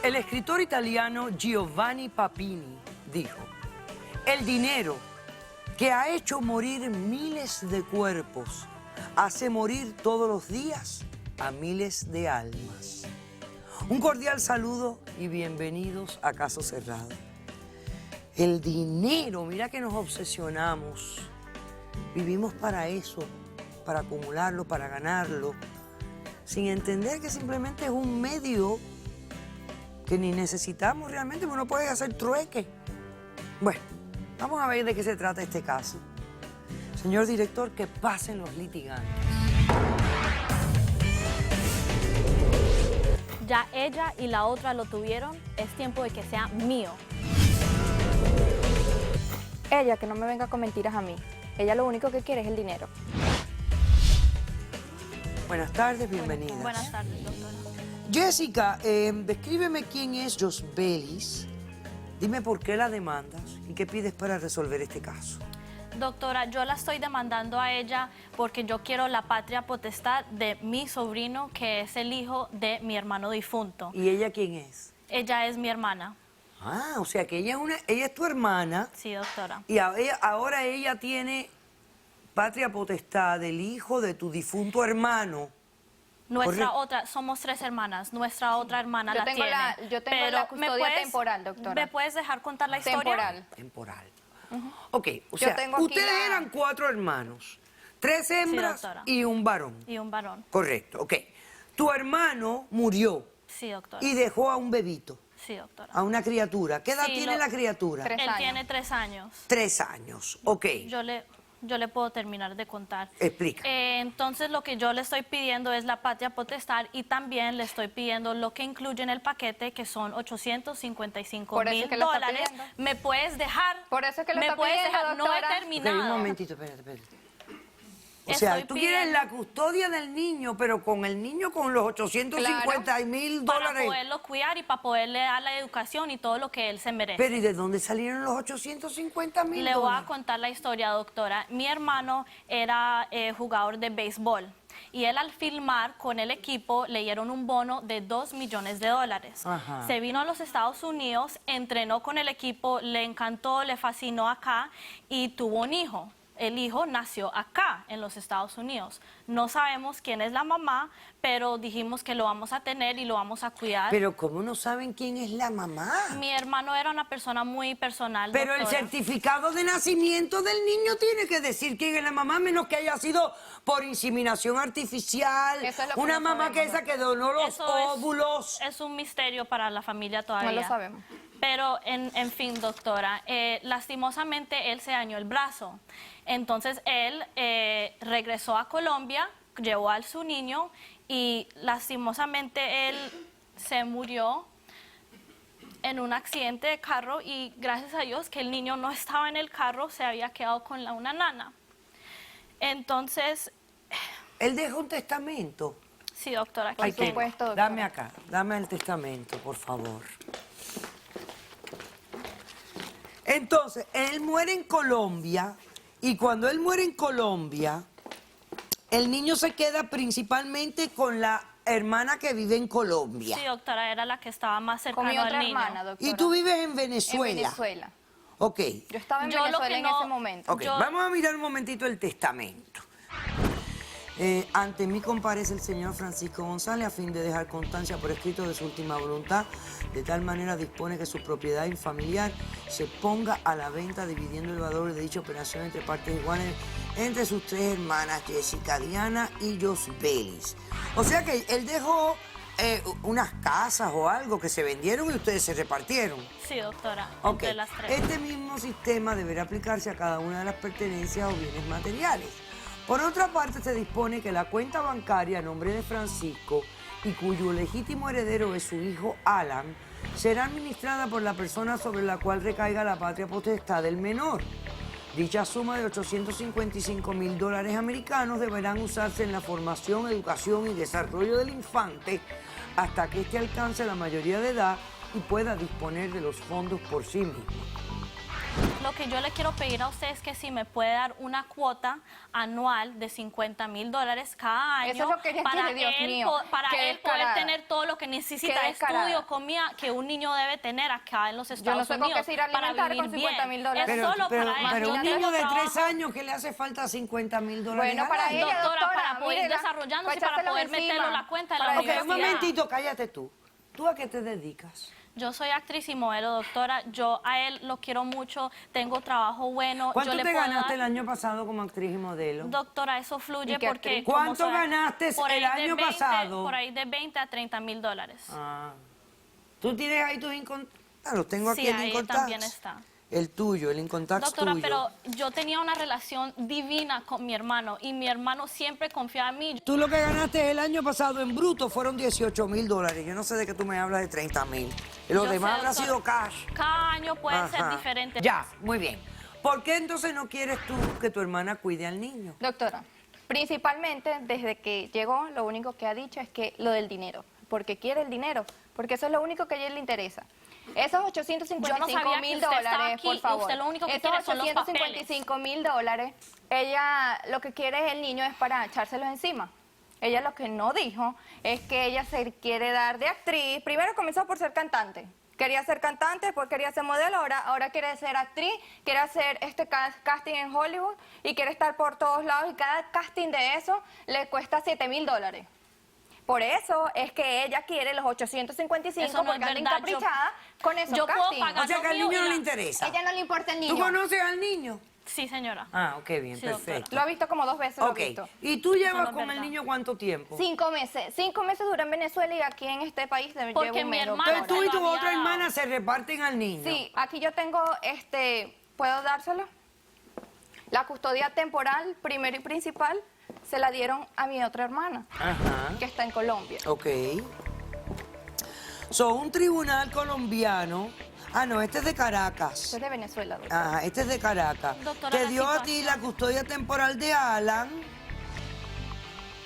El escritor italiano Giovanni Papini dijo: el dinero que ha hecho morir miles de cuerpos hace morir todos los días a miles de almas. Un cordial saludo y bienvenidos a Caso Cerrado. El dinero, mira que nos obsesionamos. Vivimos para eso, para acumularlo, para ganarlo, sin entender que simplemente es un medio que ni necesitamos realmente, porque no puedes hacer trueque. Bueno, vamos a ver de qué se trata este caso. Señor director, que pasen los litigantes. Ya ella y la otra lo tuvieron, es tiempo de que sea mío. Ella, que no me venga con mentiras a mí. Ella lo único que quiere es el dinero. Buenas tardes, bienvenidas. Buenas tardes, doctora. Jessica, descríbeme quién es Josbelis. Dime por qué la demandas y qué pides para resolver este caso. Doctora, yo la estoy demandando a ella porque yo quiero la patria potestad de mi sobrino, que es el hijo de mi hermano difunto. ¿Y ella quién es? Ella es mi hermana. Ah, o sea que ella es tu hermana. Sí, doctora. Y ahora ella tiene patria potestad del hijo de tu difunto hermano. Nuestra otra, somos 3 hermanas, nuestra otra hermana la tiene. Yo tengo la custodia temporal, doctora. ¿Me puedes dejar contar la historia? Temporal. Temporal. Ok, o sea, ustedes eran 4 hermanos, 3 hembras doctora. y un varón. Y un varón. Correcto, ok. Tu hermano murió Sí, doctora. y dejó a un bebito, Sí, doctora. a una criatura. ¿Qué edad Sí, tiene la criatura? 3 Él años. tiene 3 años. 3 años, ok. Yo le puedo terminar de contar. Explica. Entonces, lo que yo le estoy pidiendo es la patria potestad y también le estoy pidiendo lo que incluye en el paquete, que son $855,000. ¿Me puedes dejar? Por eso es que lo ¿Me está puedes pidiendo, dejar? No he doctora. terminado. Ok, un momentito, espérate. O sea, tú quieres la custodia del niño, pero con el niño con los $850,000. Para poderlo cuidar y para poderle dar la educación y todo lo que él se merece. Pero ¿y de dónde salieron los $850,000? Le voy a contar la historia, doctora. Mi hermano era jugador de béisbol y él, al filmar con el equipo, le dieron un bono de $2 millones. Ajá. Se vino a los Estados Unidos, entrenó con el equipo, le encantó, le fascinó acá y tuvo un hijo. El hijo nació acá, en los Estados Unidos. No sabemos quién es la mamá, pero dijimos que lo vamos a tener y lo vamos a cuidar. Pero ¿cómo no saben quién es la mamá? Mi hermano era una persona muy personal, Pero doctora. el certificado de nacimiento del niño tiene que decir quién es la mamá, a menos que haya sido por inseminación artificial. Eso es lo que una no mamá sabemos, que que donó los Eso óvulos. Es un misterio para la familia todavía. No lo sabemos. Pero, en fin, doctora, lastimosamente él se dañó el brazo. Entonces él regresó a Colombia, llevó a su niño y lastimosamente él se murió en un accidente de carro y gracias a Dios que el niño no estaba en el carro, se había quedado con una nana. Entonces... Él dejó un testamento. Sí, doctora. Ay, aquí Por tengo. supuesto, doctora. Dame acá, dame el testamento, por favor. Entonces, él muere en Colombia y cuando él muere en Colombia, el niño se queda principalmente con la hermana que vive en Colombia. Sí, doctora, era la que estaba más Con cercana mi al otra niño. hermana, doctora. Y tú vives en En Venezuela. Venezuela. Ok. Yo estaba en Yo lo Venezuela que en no- ese momento. Ok, Yo- vamos a mirar un momentito el testamento. Ante mí comparece el señor Francisco González a fin de dejar constancia por escrito de su última voluntad. De tal manera dispone que su propiedad familiar se ponga a la venta dividiendo el valor de dicha operación entre partes iguales entre sus 3 hermanas, Jessica, Diana y Josbelis. O sea que él dejó unas casas o algo que se vendieron y ustedes se repartieron. Sí, doctora, Ok, entre las 3. este mismo sistema deberá aplicarse a cada una de las pertenencias o bienes materiales. Por otra parte, se dispone que la cuenta bancaria a nombre de Francisco y cuyo legítimo heredero es su hijo Alan, será administrada por la persona sobre la cual recaiga la patria potestad del menor. Dicha suma de $855,000 americanos deberán usarse en la formación, educación y desarrollo del infante hasta que éste alcance la mayoría de edad y pueda disponer de los fondos por sí mismo. Lo que yo le quiero pedir a usted es que si me puede dar una cuota anual de $50,000 cada año Eso es lo que ella quiere, Dios mío. para Qué él poder descarada. tener todo lo que necesita, Qué descarada. estudio, comida, que un niño debe tener acá en los Estados no sé con Unidos qué se irá a para alimentar vivir con bien. $50,000. Es solo para él. pero Yo un tengo niño de trabajo. 3 años que le hace falta $50,000 Bueno, al para año. ella, Doctora, para doctora, poder ir mírela, desarrollándose, para para poder echárselo meterlo encima, a la cuenta de la para Ok, un universidad. momentito, cállate tú. ¿Tú a qué te dedicas? Yo soy actriz y modelo, doctora. Yo a él lo quiero mucho, tengo trabajo bueno. ¿Cuánto yo le te puedo ganaste el dar- año pasado como actriz y modelo? Doctora, eso fluye ¿Y qué porque... actriz? como ¿Cuánto soy- ganaste por el ahí de año 20 pasado? Por ahí de 20 a $30,000. Ah. ¿Tú tienes ahí tus incontactos? Ah, los tengo aquí Sí, el ahí incontact. también está. El tuyo, el incontact Doctora, tuyo. pero yo tenía una relación divina con mi hermano y mi hermano siempre confiaba en mí. Tú lo que ganaste el año pasado en bruto fueron $18,000. Yo no sé de qué tú me hablas de 30,000. Lo Yo demás sé, habrá doctora, sido cash. Cada año puede ser Ajá. diferente. Ya, muy bien. ¿Por qué entonces no quieres tú que tu hermana cuide al niño? Doctora, principalmente desde que llegó, lo único que ha dicho es que lo del dinero, porque quiere el dinero, porque eso es lo único que a ella le interesa. Esos Yo no sabía $855,000, que usted estaba aquí por y favor. usted lo único que Esos quiere son los papeles. $855,000, ella lo que quiere es el niño es para echárselos encima. Ella lo que no dijo es que ella se quiere dar de actriz. Primero comenzó por ser cantante. Quería ser cantante, después quería ser modelo, ahora quiere ser actriz, quiere hacer este casting en Hollywood y quiere estar por todos lados y cada casting de eso le cuesta $7,000. Por eso es que ella quiere los 855 Eso no es porque anda verdad, encaprichada con esos yo puedo castings. pagar O sea que al lo mío niño no y le la- interesa. A ella no le importa el niño. ¿Tú conoces al niño? Sí, señora. Ah, ok, bien, Sí, doctora. perfecto. Lo ha visto como 2 veces, lo Ok, ha visto. ¿y tú llevas no es con el verdad. niño cuánto tiempo? 5 meses. 5 meses dura en Venezuela y aquí en este país llevo Porque un mi mes, hermano Entonces tú y se tu lo había otra dado. hermana se reparten al niño. Sí, aquí yo tengo, ¿puedo dárselo? La custodia temporal, primero y principal, se la dieron a mi otra hermana, Ajá. que está en Colombia. Ok. Un tribunal colombiano. Ah, no, este es de Caracas. Esto es de Venezuela, doctor. Ajá, este es de Caracas. Doctora, Te la dio a ti situación. la custodia temporal de Alan.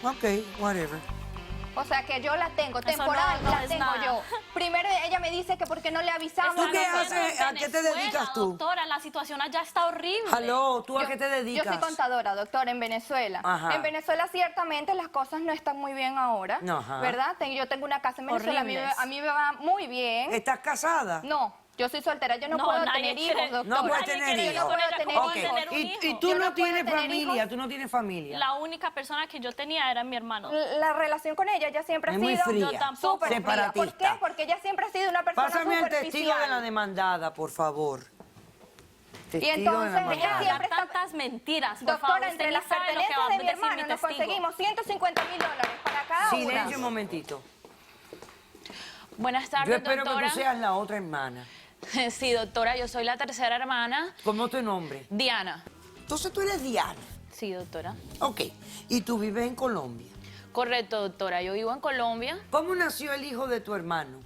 Ok, whatever. O sea que yo la tengo, Eso temporal, no la es tengo nada. yo. Primero ella me dice que porque no le avisamos. ¿Tú qué Están haces? haciendo en ¿A qué te Venezuela, dedicas tú? Doctora, la situación allá está horrible. Aló, ¿tú a qué te dedicas? Yo soy contadora, doctor, en Venezuela. Ajá. En Venezuela ciertamente las cosas no están muy bien ahora, Ajá. ¿verdad? Yo tengo una casa en Venezuela, Horribles. a mí me va muy bien. ¿Estás casada? No, yo soy soltera, yo no, No, puedo nadie tener quiere- hijos, doctor. No puedes Nadie tener quiere hijos. Yo no puedo tener Ok, tener un y hijo. tú Yo no no puedo tienes tener familia, hijos. tú no tienes familia. La única persona que yo tenía era mi hermano. La relación con ella ya siempre ha Es muy sido fría, Yo tampoco. súper fría. ¿Por separatista. qué? Porque ella siempre ha sido una persona Pásame al testigo de la superficial. demandada, por favor. Testigo entonces de la ella demandada. siempre Hablar está- tantas mentiras, por Doctora, favor. entre Usted las ni sabe lo que pertenencias va a de mi decir mi hermano nos testigo. conseguimos $150,000 para cada una. Silencio un momentito. Buenas tardes, Yo espero doctora. que tú seas la otra hermana. Sí, doctora, yo soy la tercera hermana, ¿Cómo es tu nombre? Diana. Entonces tú eres Diana. Sí, doctora. Ok. Y tú vives en Colombia. Correcto, doctora. Yo vivo en Colombia. ¿Cómo nació el hijo de tu hermano?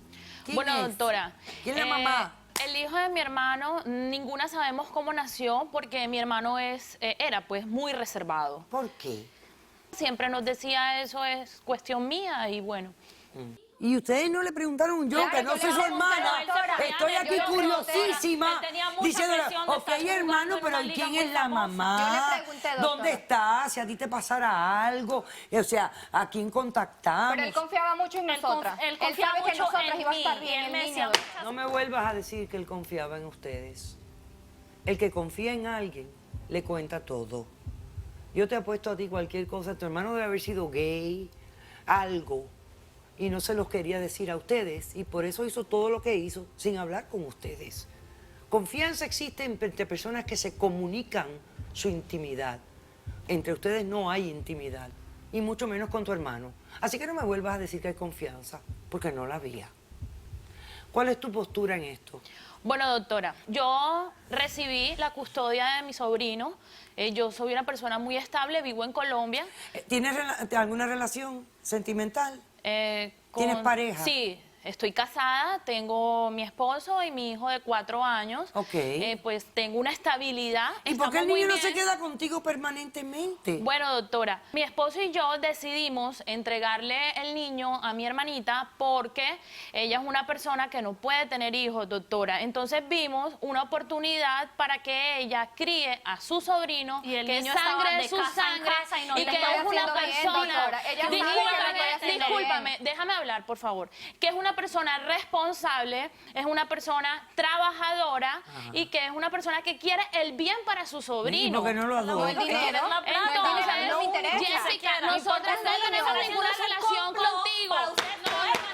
¿Quién Bueno, es? doctora. ¿Quién es la mamá? El hijo de mi hermano, ninguna sabemos cómo nació porque mi hermano era pues muy reservado. ¿Por qué? Siempre nos decía eso es cuestión mía y bueno. Y ustedes no le preguntaron yo, Claro, que no yo soy le su pregunté, hermana. doctora, Estoy yo aquí le pregunté, curiosísima, él tenía mucha diciéndole, presión de ok, estar jugando hermano, en pero una ¿y liga quién muy es la famosa. mamá? Yo le pregunté, doctora. ¿Dónde está? Si a ti te pasara algo. O sea, ¿a quién contactamos? Pero él confiaba mucho en Él nosotras. él confiaba sabe que mucho nosotras en iba a mí, estar y bien él el me niño. decía doctora. No me vuelvas a decir que él confiaba en ustedes. El que confía en alguien le cuenta todo. Yo te apuesto a ti cualquier cosa. Tu hermano debe haber sido gay, algo, y no se los quería decir a ustedes, y por eso hizo todo lo que hizo sin hablar con ustedes. Confianza existe entre personas que se comunican su intimidad. Entre ustedes no hay intimidad, y mucho menos con tu hermano. Así que no me vuelvas a decir que hay confianza, porque no la había. ¿Cuál es tu postura en esto? Bueno, doctora, yo recibí la custodia de mi sobrino. Yo soy una persona muy estable, vivo en Colombia. ¿Tienes alguna relación sentimental? ¿Tienes ¿Tienes pareja? Sí, estoy casada, tengo mi esposo y mi hijo de 4 años. Ok. Pues tengo una estabilidad. ¿Y por qué el estamos muy niño no se bien. queda contigo permanentemente? Bueno, doctora, mi esposo y yo decidimos entregarle el niño a mi hermanita porque ella es una persona que no puede tener hijos, doctora. Entonces vimos una oportunidad para que ella críe a su sobrino, Y el que es niño estaba sangre de de su casa en sangre casa y no y le que estaba es una haciendo bien, persona. doctora. Ella sabe que no puede hacer Discúlpame, déjame hablar, por favor. Que es una persona responsable, es una persona trabajadora y que es una persona que quiere el bien para su ¿Y sobrino. por qué no lo No, adopta? el dinero. Entonces, no me interesa. Jessica, No nosotras importa no el tenemos niño. ninguna relación contigo.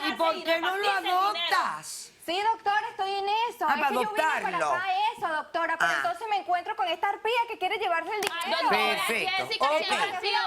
¿Y por qué no lo adoptas? Sí, doctora, estoy en eso. Ah, es para que yo vine para adoptarlo. acá a eso, doctora, pero Ah. entonces me encuentro con esta arpía que quiere llevarse el dinero. Perfecto. Jessica, Ok. siempre ha sido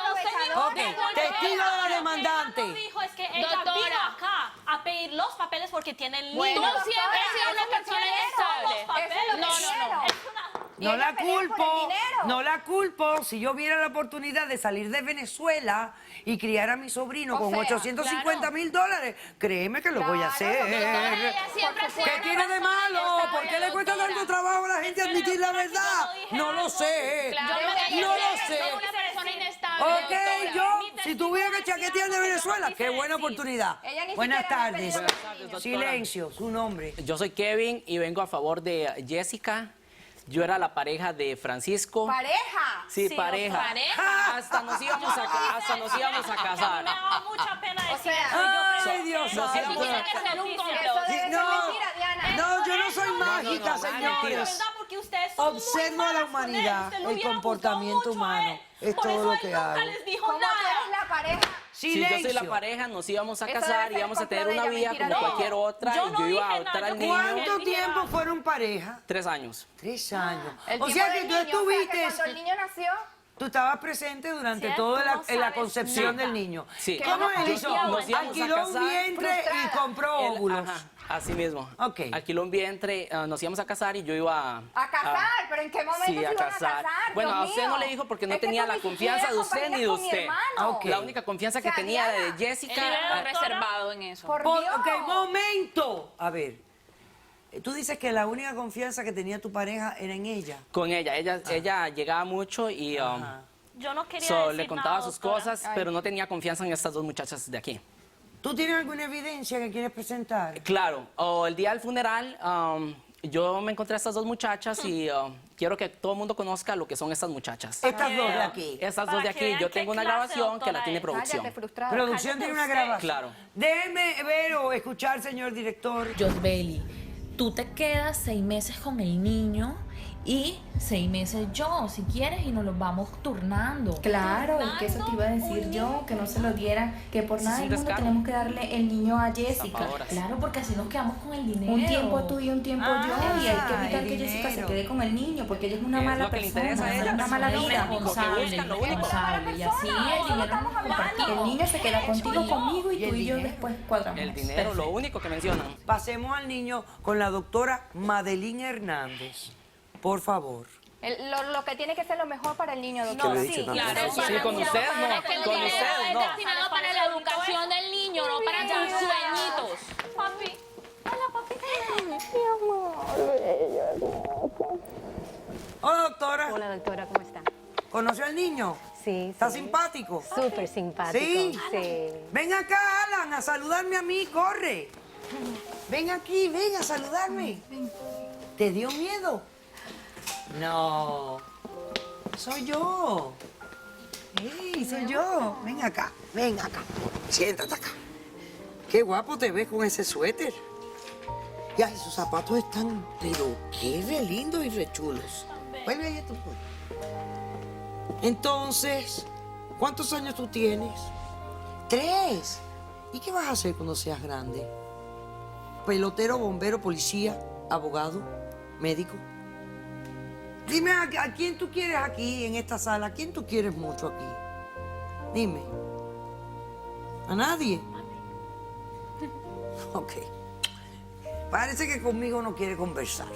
Ok, testigo de la demandante. Lo que ella no dijo es que ella Doctora. vino acá a pedir los papeles porque tiene el niño. Bueno, Tú doctora, siempre has sido eso una es lo que persona quiero. inestable. Los papeles. Eso es lo que No, no, no. quiero. Es una- Y No ella la pelea por el culpo, dinero. no la culpo. Si yo viera la oportunidad de salir de Venezuela y criar a mi sobrino O con sea, 850.000 dólares, créeme que lo voy a Claro, hacer. doctora, ella siempre ha sido ¿Qué una tiene de persona malo? inestable, ¿Por qué le cuesta doctora. tanto trabajo a la gente admitir la verdad? No lo sé. Claro, No ella lo siempre sé. es una persona inestable, Ok, doctora. yo, si tuviera que chaquetear de Venezuela, qué buena oportunidad. Ella ni Buenas siquiera me ha tardes. pedido los niños. Silencio, su nombre. Yo soy Kevin y vengo a favor de Jessica. Yo era la pareja de Francisco. Pareja. Sí, Sí, pareja. pareja. Hasta nos íbamos a casar. Me da mucha pena decir sea, eso. Ay, Dios Nos santo. íbamos a Tiene que ser un Eso complot. debe ser No, mentira, Diana. no, yo no soy mágica, no, De señores. verdad, porque ustedes son muy Observo a la malas con él. humanidad, Usted lo el hubiera comportamiento gustado mucho a humano. él. Es Por todo eso lo él que nunca hago. les dijo ¿Cómo tú eres nada. la pareja? Si Silencio. yo soy la pareja, nos íbamos a Eso casar, debe ser íbamos a complot tener de una ella, vida mentira. como No, cualquier otra. yo Y no yo iba a dije adoptar nada, al yo niño. ¿Cuánto Él tiempo dijo- fueron pareja? 3 años. 3 años. El O tipo sea del que tú niño, o sea, que estuviste, cuando el niño nació, tú estabas presente durante ¿Cierto? toda No en la sabes concepción nada. del niño. Sí. ¿Cómo ¿Qué él nos hizo? íbamos a Alquiló un casar. vientre y Frustrada. compró óvulos. Ajá, así mismo. Ok. Alquiló un vientre, nos íbamos a casar y yo iba a casar, pero ¿en qué momento Sí, se a iban casar. a casar? Bueno, Dios a usted mío. no le dijo porque no Es que tenía tú la ni confianza siquiera de usted ni de compaginas con mi usted. hermano. Ok. La única confianza que O sea, tenía de Diana, Jessica. Era reservado en eso. Por Dios. Ok, momento. A ver, tú dices que la única confianza que tenía tu pareja era en ella. Con ella. Ella llegaba mucho y Ajá. Yo no quería so, decir le contaba nada, sus doctora. cosas, pero no tenía confianza en estas dos muchachas de aquí. ¿Tú tienes alguna evidencia que quieres presentar? Claro, el día del funeral yo me encontré a estas dos muchachas y quiero que todo el mundo conozca lo que son estas muchachas. Estas dos de aquí. Estas Para dos de que aquí. vean Yo qué tengo una clase de grabación que la doctora tiene es. producción. Cállate, frustrada. Producción tiene una usted. grabación. Claro. Déjeme ver o escuchar, señor director. Josbeli, tú te quedas 6 meses con el niño y 6 meses yo, si quieres, y nos los vamos turnando. Claro, es que eso te iba a decir yo, que no se lo dieran, que por Ese nada es del un mundo descaro. tenemos que darle el niño a Jessica. Zafadoras. Claro, porque así nos quedamos con el dinero. Un tiempo tú y un tiempo yo, y hay que evitar el que Jessica se dinero. quede con el niño, porque ella es una Es mala lo que le persona, interesa a ella, una mala lo vida. único que buscan, lo único. Responsable, y así el dinero no es compartido. El niño se queda contigo, conmigo, y ¿Y el tú y yo dinero? después cuadramos. El dinero, lo único que mencionan. Pasemos al niño con la doctora Madeline Hernández. Por favor. Lo que tiene que ser lo mejor para el niño, Te doctora. lo he dicho tantas Claro, veces. Sí, con ustedes no. Es que el Con dinero ustedes es no. destinado para la educación del niño, no para sus sueñitos. Papi. Hola, papi. Hola, doctora. Hola doctora, ¿cómo está? ¿Conoció al niño? Sí, ¿Está sí. simpático? Súper simpático. ¿Sí? Sí. Ven acá, Alan, a saludarme a mí, corre. Ven aquí, ven a saludarme. ¿Te dio miedo? No. Soy yo. ¡Ey, soy yo! Ven acá, ven acá. Siéntate acá. Qué guapo te ves con ese suéter. Y ay, sus zapatos están, pero qué re lindos y re chulos. Vuelve ahí a tu pueblo. Entonces, ¿cuántos años tú tienes? 3. ¿Y qué vas a hacer cuando seas grande? Pelotero, bombero, policía, abogado, médico. Dime a quién tú quieres aquí en esta sala. ¿A quién tú quieres mucho aquí? Dime. ¿A nadie? Ok. Parece que conmigo no quiere conversar.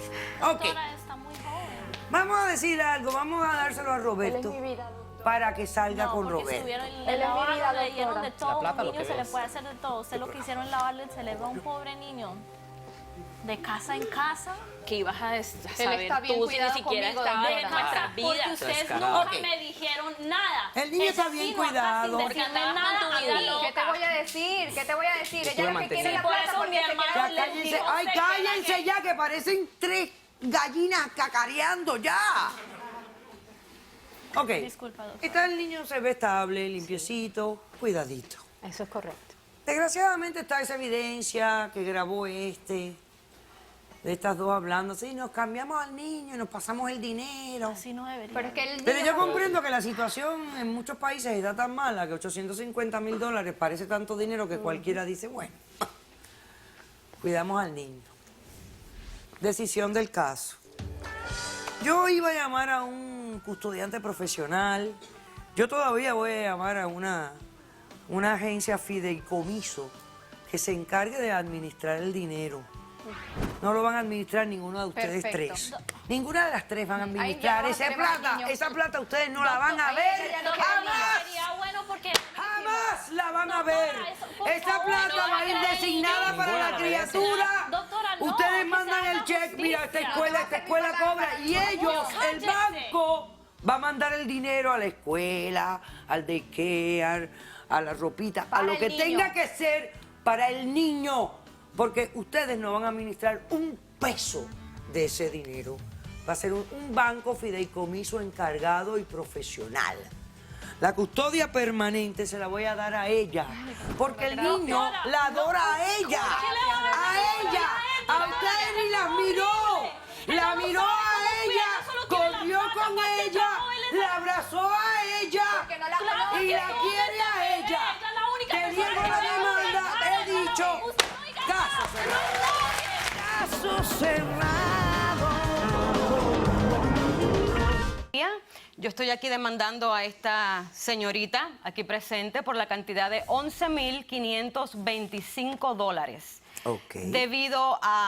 Ok. Doctora está muy joven. Vamos a decir algo. Vamos a dárselo a Él es Roberto. mi vida, doctora. para que salga No, con porque Roberto. estuvieron Él en es mi lavarlo, vida, le dieron doctora. de todo. plata Un lo niño que se le ves. puede hacer de todo. Usted lo que hicieron lavarle el cerebro a un pobre niño. De casa en casa. Que ibas a saber está bien tú si ni cuidado siquiera conmigo, estabas doctora. en nuestras Porque vidas. ustedes Descarado. nunca Ok. me dijeron nada. El niño está Ese bien sí no acá cuidado. sin Porque decirme andabas nada con tu a vida mí. loca. ¿Qué te voy a decir? ¿Qué te voy a decir? Estuve Ella lo que quiere es la mantenido. plata Por eso porque mi se hermano quiere Ya les cállense, dijo, ay, se queda cállense que- ya, que parecen 3 gallinas cacareando ya. Ok. Disculpa, doctora. Está el niño, se ve estable, limpiecito, cuidadito. Eso es correcto. Desgraciadamente está esa evidencia que grabó de estas dos hablando. Sí, nos cambiamos al niño y nos pasamos el dinero. Así no debería. Pero es que el Pero niño yo comprendo que la situación en muchos países está tan mala que $850,000 parece tanto dinero que cualquiera dice, bueno, cuidamos al niño. Decisión del caso. Yo iba a llamar a un custodiante profesional. Yo todavía voy a llamar a una agencia fideicomiso que se encargue de administrar el dinero. No lo van a administrar ninguno de ustedes Perfecto. tres. Ninguna de las tres van a Ay, administrar ya, esa queremos al plata. niño. Esa plata ustedes no la van a Ay, ver. ella no quiere al niño. ¡Jamás! Sería bueno porque... ¡Jamás la van a Doctora, ver! eso, por Esa favor, plata no va a haga ir eso. designada para Ninguna la la merece. criatura. Doctora, no, Ustedes que mandan se el haga cheque, mira, esta justicia. escuela cobra. Y ellos, el cállese. banco, va a mandar el dinero a la escuela, al daycare, a la ropita, a Para lo el que niño. tenga que ser para el niño. Porque ustedes no van a administrar un peso de ese dinero. Va a ser un banco fideicomiso encargado y profesional. La custodia permanente se la voy a dar a ella. Porque el niño Doctora, la adora a ella. ¿Qué le van a A dar ella. a A ustedes ni la miró. La miró a ella. Corrió con ella. La abrazó a ella. Porque no la Claro conoce. Y que la no, quiere a ella ella. es la única Te persona niego que la me ama. demanda. He dicho. Caso cerrado. Caso cerrado. Yo estoy aquí demandando a esta señorita aquí presente por la cantidad de $11,525 Ok. debido a